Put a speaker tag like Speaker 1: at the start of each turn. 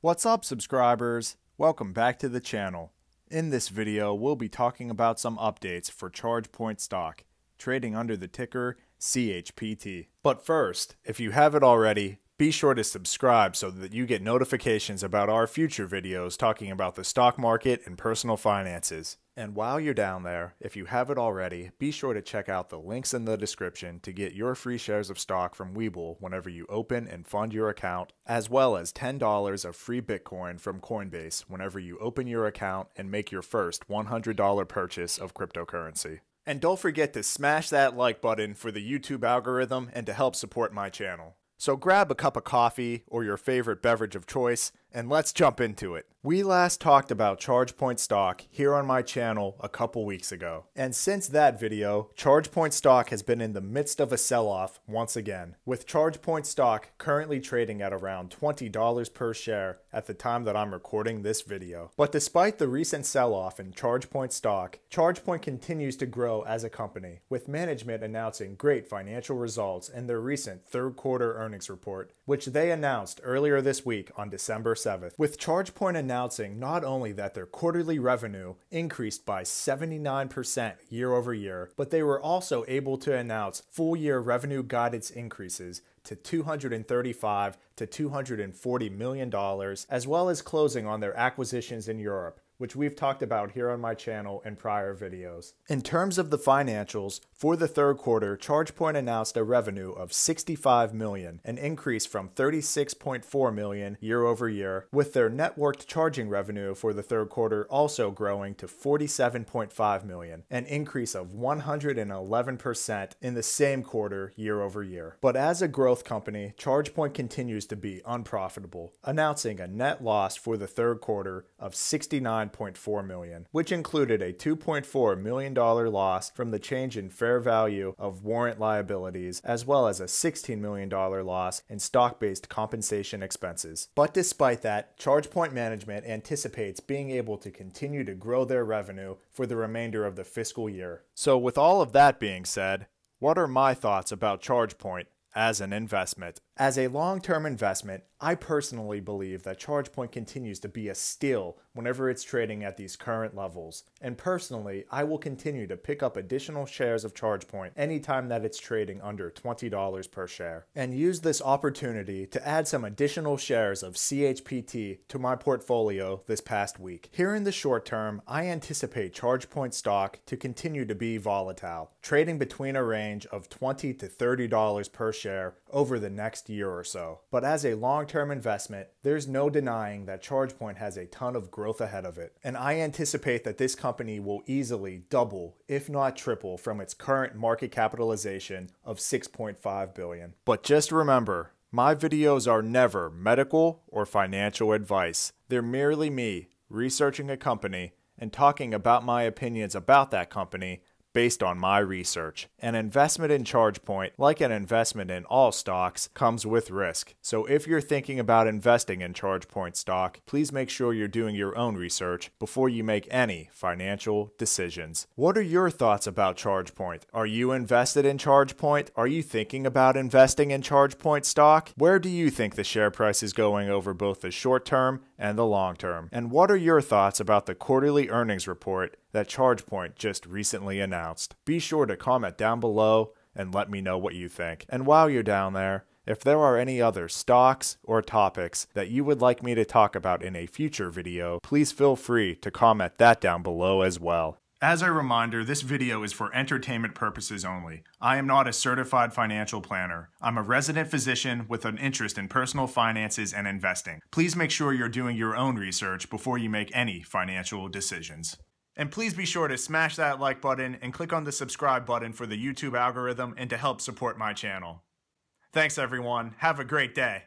Speaker 1: What's up, subscribers? Welcome back to the channel. In this video, we'll be talking about some updates for ChargePoint stock, trading under the ticker CHPT. But first, if you haven't already, be sure to subscribe so that you get notifications about our future videos talking about the stock market and personal finances. And while you're down there, if you haven't already, be sure to check out the links in the description to get your free shares of stock from Webull whenever you open and fund your account, as well as $10 of free Bitcoin from Coinbase whenever you open your account and make your first $100 purchase of cryptocurrency. And don't forget to smash that like button for the YouTube algorithm and to help support my channel. So grab a cup of coffee or your favorite beverage of choice, and let's jump into it. We last talked about ChargePoint stock here on my channel a couple weeks ago. And since that video, ChargePoint stock has been in the midst of a sell-off once again, with ChargePoint stock currently trading at around $20 per share at the time that I'm recording this video. But despite the recent sell-off in ChargePoint stock, ChargePoint continues to grow as a company, with management announcing great financial results in their recent third quarter earnings report, which they announced earlier this week on December 7th, with ChargePoint announcing not only that their quarterly revenue increased by 79% year over year, but they were also able to announce full-year revenue guidance increases to $235 to $240 million, as well as closing on their acquisitions in Europe, which we've talked about here on my channel in prior videos. In terms of the financials, for the third quarter, ChargePoint announced a revenue of $65 million, an increase from $36.4 million year over year, with their networked charging revenue for the third quarter also growing to $47.5 million, an increase of 111% in the same quarter year over year. But as a growth company, ChargePoint continues to be unprofitable, announcing a net loss for the third quarter of $69.4 million, which included a $2.4 million loss from the change in fair value of warrant liabilities, as well as a $16 million loss in stock-based compensation expenses. But despite that, ChargePoint management anticipates being able to continue to grow their revenue for the remainder of the fiscal year. So with all of that being said, what are my thoughts about ChargePoint as an investment? As a long-term investment, I personally believe that ChargePoint continues to be a steal whenever it's trading at these current levels. And personally, I will continue to pick up additional shares of ChargePoint anytime that it's trading under $20 per share, and use this opportunity to add some additional shares of CHPT to my portfolio this past week. Here in the short term, I anticipate ChargePoint stock to continue to be volatile, trading between a range of $20 to $30 per share over the next year or so. But as a long-term investment, there's no denying that ChargePoint has a ton of growth ahead of it. And I anticipate that this company will easily double, if not triple, from its current market capitalization of $6.5 billion. But just remember, my videos are never medical or financial advice. They're merely me researching a company and talking about my opinions about that company based on my research. An investment in ChargePoint, like an investment in all stocks, comes with risk. So if you're thinking about investing in ChargePoint stock, please make sure you're doing your own research before you make any financial decisions. What are your thoughts about ChargePoint? Are you invested in ChargePoint? Are you thinking about investing in ChargePoint stock? Where do you think the share price is going over both the short term and the long term? And what are your thoughts about the quarterly earnings report that ChargePoint just recently announced? Be sure to comment down below and let me know what you think. And while you're down there, if there are any other stocks or topics that you would like me to talk about in a future video, please feel free to comment that down below as well. As a reminder, this video is for entertainment purposes only. I am not a certified financial planner. I'm a resident physician with an interest in personal finances and investing. Please make sure you're doing your own research before you make any financial decisions. And please be sure to smash that like button and click on the subscribe button for the YouTube algorithm and to help support my channel. Thanks everyone. Have a great day.